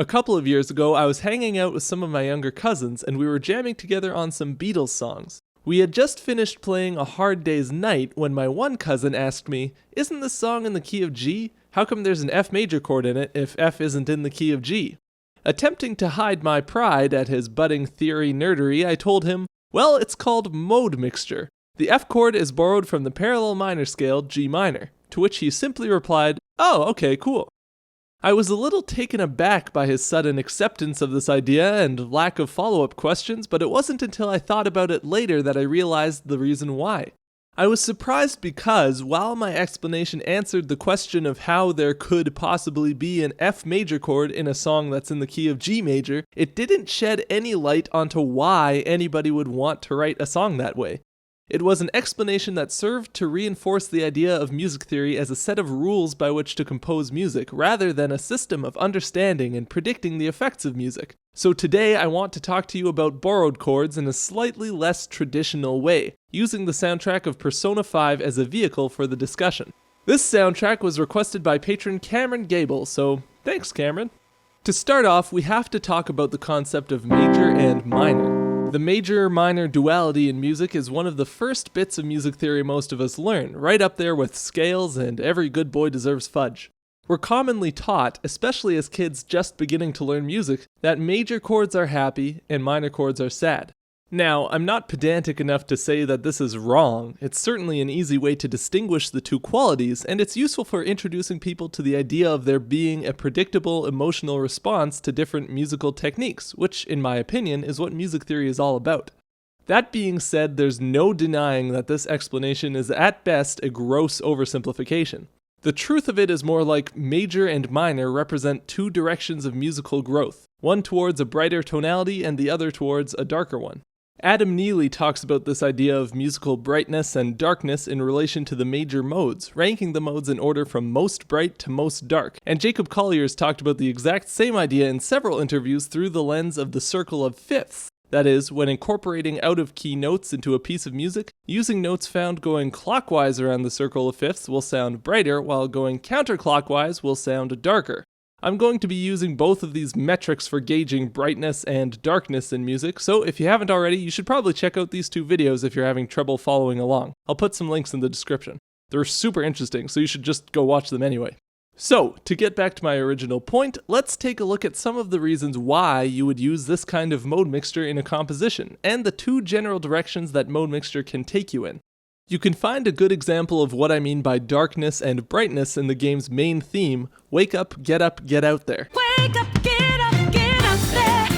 A couple of years ago, I was hanging out with some of my younger cousins and we were jamming together on some Beatles songs. We had just finished playing A Hard Day's Night when my one cousin asked me, "Isn't this song in the key of G? How come there's an F major chord in it if F isn't in the key of G?" Attempting to hide my pride at his budding theory nerdery, I told him, "Well, it's called mode mixture. The F chord is borrowed from the parallel minor scale G minor," to which he simply replied, "Oh, okay, cool." I was a little taken aback by his sudden acceptance of this idea and lack of follow-up questions, but it wasn't until I thought about it later that I realized the reason why. I was surprised because, while my explanation answered the question of how there could possibly be an F major chord in a song that's in the key of G major, it didn't shed any light onto why anybody would want to write a song that way. It was an explanation that served to reinforce the idea of music theory as a set of rules by which to compose music, rather than a system of understanding and predicting the effects of music. So today I want to talk to you about borrowed chords in a slightly less traditional way, using the soundtrack of Persona 5 as a vehicle for the discussion. This soundtrack was requested by patron Cameron Gable, so thanks Cameron. To start off, we have to talk about the concept of major and minor. The major-minor duality in music is one of the first bits of music theory most of us learn, right up there with scales and every good boy deserves fudge. We're commonly taught, especially as kids just beginning to learn music, that major chords are happy and minor chords are sad. Now, I'm not pedantic enough to say that this is wrong. It's certainly an easy way to distinguish the two qualities, and it's useful for introducing people to the idea of there being a predictable emotional response to different musical techniques, which, in my opinion, is what music theory is all about. That being said, there's no denying that this explanation is at best a gross oversimplification. The truth of it is more like major and minor represent two directions of musical growth, one towards a brighter tonality and the other towards a darker one. Adam Neely talks about this idea of musical brightness and darkness in relation to the major modes, ranking the modes in order from most bright to most dark, and Jacob Collier's talked about the exact same idea in several interviews through the lens of the circle of fifths. That is, when incorporating out-of-key notes into a piece of music, using notes found going clockwise around the circle of fifths will sound brighter, while going counterclockwise will sound darker. I'm going to be using both of these metrics for gauging brightness and darkness in music, so if you haven't already, you should probably check out these two videos if you're having trouble following along. I'll put some links in the description. They're super interesting, so you should just go watch them anyway. So, to get back to my original point, let's take a look at some of the reasons why you would use this kind of mode mixture in a composition, and the two general directions that mode mixture can take you in. You can find a good example of what I mean by darkness and brightness in the game's main theme, Wake Up, Get Out There. Wake up, get out there.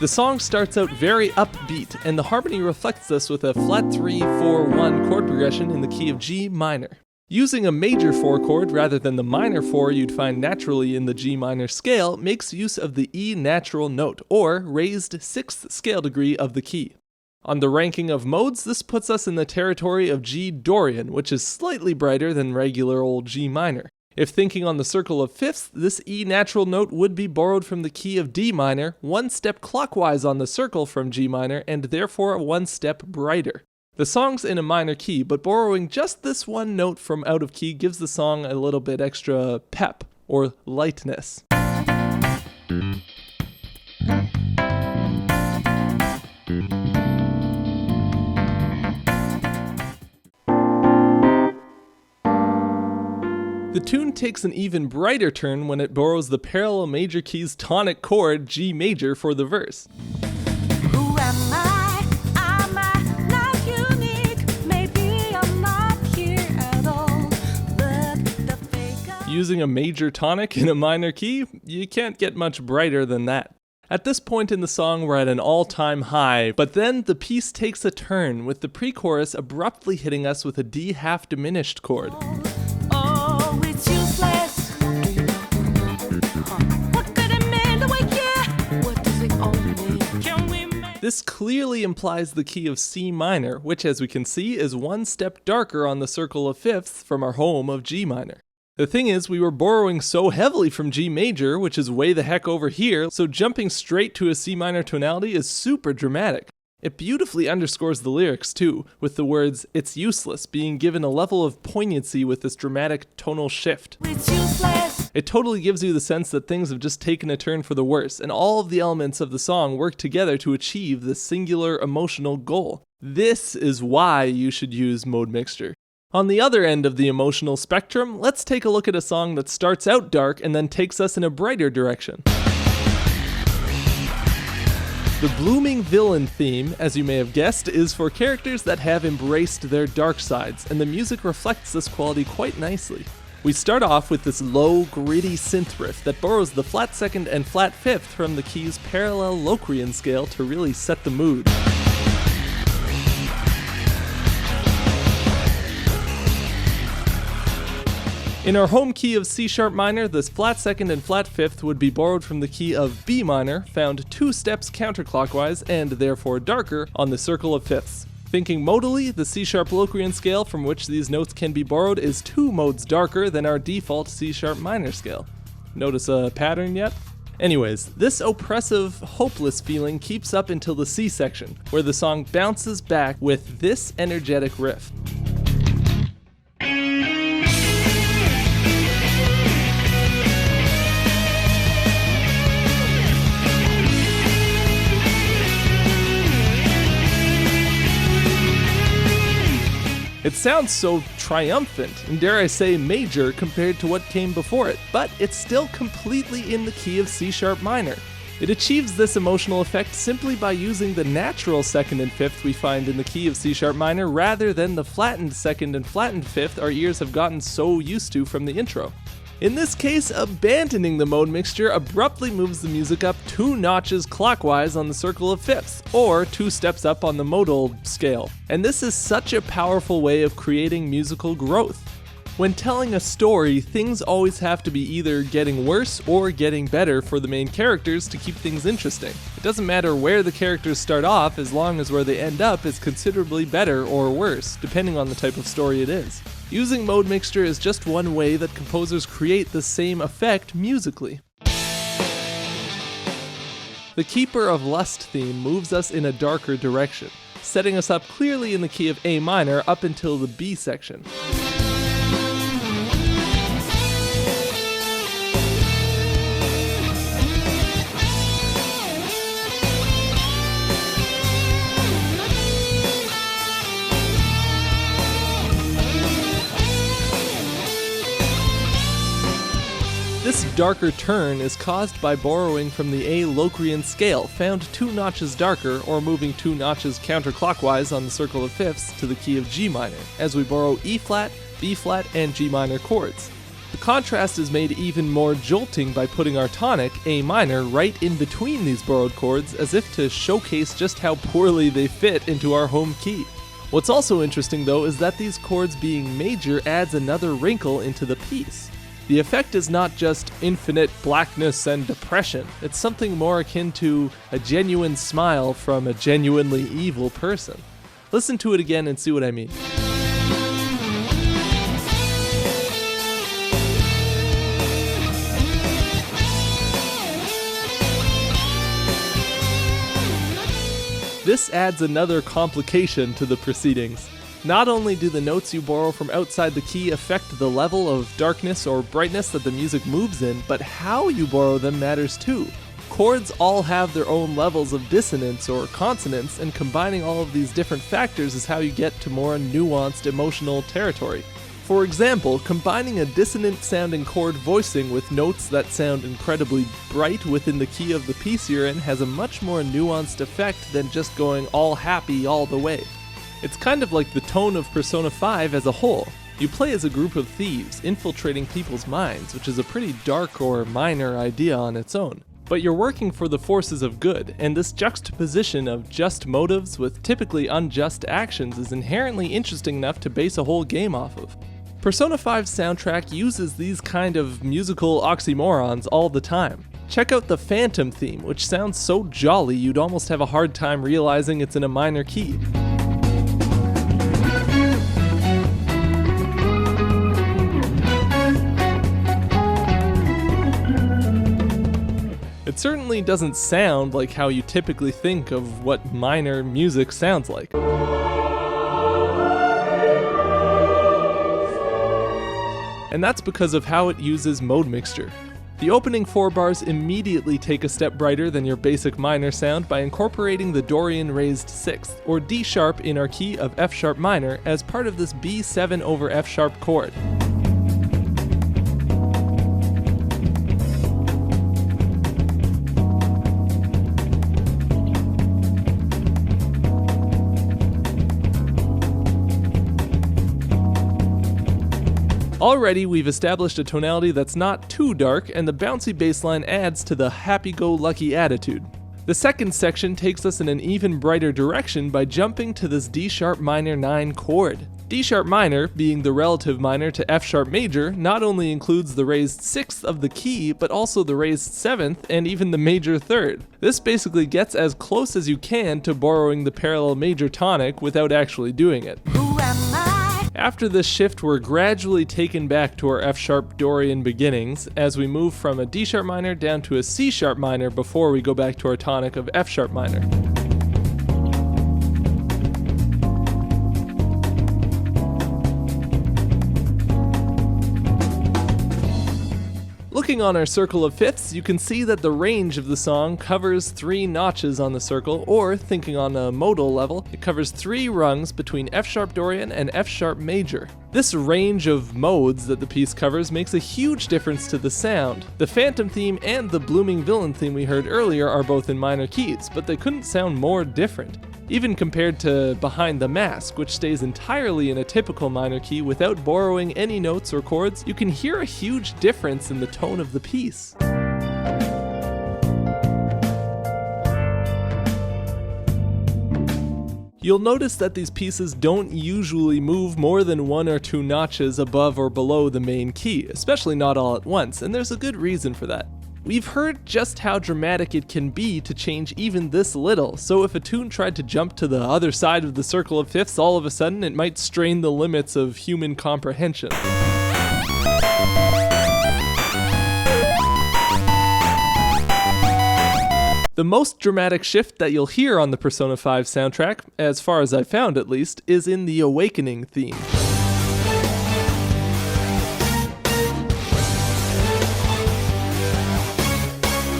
The song starts out very upbeat, and the harmony reflects this with a flat 3-4-1 chord progression in the key of G minor. Using a major 4 chord rather than the minor 4 you'd find naturally in the G minor scale makes use of the E natural note, or raised 6th scale degree of the key. On the ranking of modes, this puts us in the territory of G Dorian, which is slightly brighter than regular old G minor. If thinking on the circle of fifths, this E natural note would be borrowed from the key of D minor, one step clockwise on the circle from G minor, and therefore one step brighter. The song's in a minor key, but borrowing just this one note from out of key gives the song a little bit extra pep, or lightness. The tune takes an even brighter turn when it borrows the parallel major key's tonic chord G major for the verse. Who am I? Am I not unique? Maybe I'm not here at all. But the fake. Using a major tonic in a minor key, you can't get much brighter than that. At this point in the song, we're at an all-time high, but then the piece takes a turn, with the pre-chorus abruptly hitting us with a D half diminished chord. Oh, it's useless. What could it mean to wake you? What does it all mean? Can we make... This clearly implies the key of C minor, which as we can see is one step darker on the circle of fifths from our home of G minor. The thing is, we were borrowing so heavily from G major, which is way the heck over here, so jumping straight to a C minor tonality is super dramatic. It beautifully underscores the lyrics too, with the words, "It's useless," being given a level of poignancy with this dramatic tonal shift. It's useless. It totally gives you the sense that things have just taken a turn for the worse, and all of the elements of the song work together to achieve this singular emotional goal. This is why you should use mode mixture. On the other end of the emotional spectrum, let's take a look at a song that starts out dark and then takes us in a brighter direction. The Blooming Villain theme, as you may have guessed, is for characters that have embraced their dark sides, and the music reflects this quality quite nicely. We start off with this low, gritty synth riff that borrows the flat second and flat fifth from the key's parallel Locrian scale to really set the mood. In our home key of C# minor, this flat second and flat fifth would be borrowed from the key of B minor, found 2 steps counterclockwise and therefore darker on the circle of fifths. Thinking modally, the C# Locrian scale from which these notes can be borrowed is 2 modes darker than our default C# minor scale. Notice a pattern yet? Anyways, this oppressive, hopeless feeling keeps up until the C section, where the song bounces back with this energetic riff. It sounds so triumphant, and dare I say major compared to what came before it, but it's still completely in the key of C# minor. It achieves this emotional effect simply by using the natural second and fifth we find in the key of C# minor rather than the flattened second and flattened fifth our ears have gotten so used to from the intro. In this case, abandoning the mode mixture abruptly moves the music up 2 notches clockwise on the circle of fifths, or 2 steps up on the modal scale. And this is such a powerful way of creating musical growth. When telling a story, things always have to be either getting worse or getting better for the main characters to keep things interesting. It doesn't matter where the characters start off as long as where they end up is considerably better or worse, depending on the type of story it is. Using mode mixture is just one way that composers create the same effect musically. The Keeper of Lust theme moves us in a darker direction, setting us up clearly in the key of A minor up until the B section. This darker turn is caused by borrowing from the A Locrian scale, found 2 notches darker, or moving 2 notches counterclockwise on the circle of fifths to the key of G minor, as we borrow E flat, B flat, and G minor chords. The contrast is made even more jolting by putting our tonic, A minor, right in between these borrowed chords, as if to showcase just how poorly they fit into our home key. What's also interesting though is that these chords being major adds another wrinkle into the piece. The effect is not just infinite blackness and depression, it's something more akin to a genuine smile from a genuinely evil person. Listen to it again and see what I mean. This adds another complication to the proceedings. Not only do the notes you borrow from outside the key affect the level of darkness or brightness that the music moves in, but how you borrow them matters too. Chords all have their own levels of dissonance or consonance, and combining all of these different factors is how you get to more nuanced emotional territory. For example, combining a dissonant-sounding chord voicing with notes that sound incredibly bright within the key of the piece you're in has a much more nuanced effect than just going all happy all the way. It's kind of like the tone of Persona 5 as a whole. You play as a group of thieves, infiltrating people's minds, which is a pretty dark or minor idea on its own. But you're working for the forces of good, and this juxtaposition of just motives with typically unjust actions is inherently interesting enough to base a whole game off of. Persona 5's soundtrack uses these kind of musical oxymorons all the time. Check out the Phantom theme, which sounds so jolly you'd almost have a hard time realizing it's in a minor key. It certainly doesn't sound like how you typically think of what minor music sounds like. and that's because of how it uses mode mixture. The opening 4 bars immediately take a step brighter than your basic minor sound by incorporating the Dorian raised 6th, or D sharp in our key of F sharp minor, as part of this B7 over F sharp chord. Already, we've established a tonality that's not too dark, and the bouncy bass line adds to the happy-go-lucky attitude. The second section takes us in an even brighter direction by jumping to this D sharp minor 9 chord. D sharp minor, being the relative minor to F sharp major, not only includes the raised 6th of the key, but also the raised 7th and even the major 3rd. This basically gets as close as you can to borrowing the parallel major tonic without actually doing it. Who am I? After this shift, we're gradually taken back to our F sharp Dorian beginnings as we move from a D sharp minor down to a C sharp minor before we go back to our tonic of F sharp minor. Looking on our circle of fifths, you can see that the range of the song covers 3 notches on the circle, or, thinking on a modal level, it covers 3 rungs between F sharp Dorian and F sharp major. This range of modes that the piece covers makes a huge difference to the sound. The Phantom theme and the Blooming Villain theme we heard earlier are both in minor keys, but they couldn't sound more different. Even compared to Behind the Mask, which stays entirely in a typical minor key without borrowing any notes or chords, you can hear a huge difference in the tone of the piece. You'll notice that these pieces don't usually move more than 1 or 2 notches above or below the main key, especially not all at once, and there's a good reason for that. We've heard just how dramatic it can be to change even this little, so if a tune tried to jump to the other side of the circle of fifths all of a sudden, it might strain the limits of human comprehension. The most dramatic shift that you'll hear on the Persona 5 soundtrack, as far as I've found at least, is in the Awakening theme.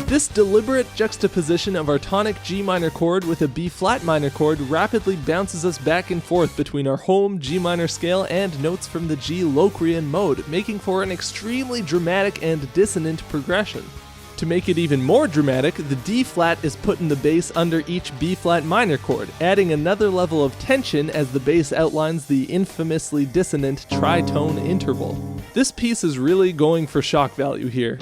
This deliberate juxtaposition of our tonic G minor chord with a B flat minor chord rapidly bounces us back and forth between our home G minor scale and notes from the G Locrian mode, making for an extremely dramatic and dissonant progression. To make it even more dramatic, the D flat is put in the bass under each B flat minor chord, adding another level of tension as the bass outlines the infamously dissonant tritone interval. This piece is really going for shock value here.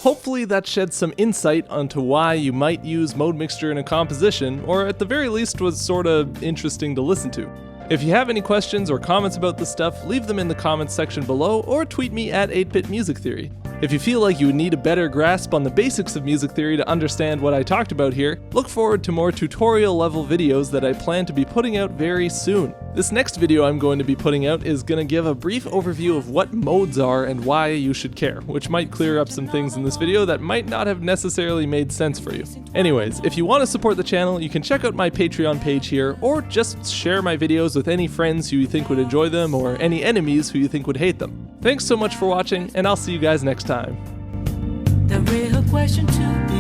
Hopefully that sheds some insight onto why you might use mode mixture in a composition, or at the very least was sorta interesting to listen to. If you have any questions or comments about this stuff, leave them in the comments section below or tweet me at 8-Bit Music Theory. If you feel like you would need a better grasp on the basics of music theory to understand what I talked about here, look forward to more tutorial level videos that I plan to be putting out very soon. This next video I'm going to be putting out is going to give a brief overview of what modes are and why you should care, which might clear up some things in this video that might not have necessarily made sense for you. Anyways, if you want to support the channel, you can check out my Patreon page here, or just share my videos with any friends who you think would enjoy them or any enemies who you think would hate them. Thanks so much for watching, and I'll see you guys next time. The real question to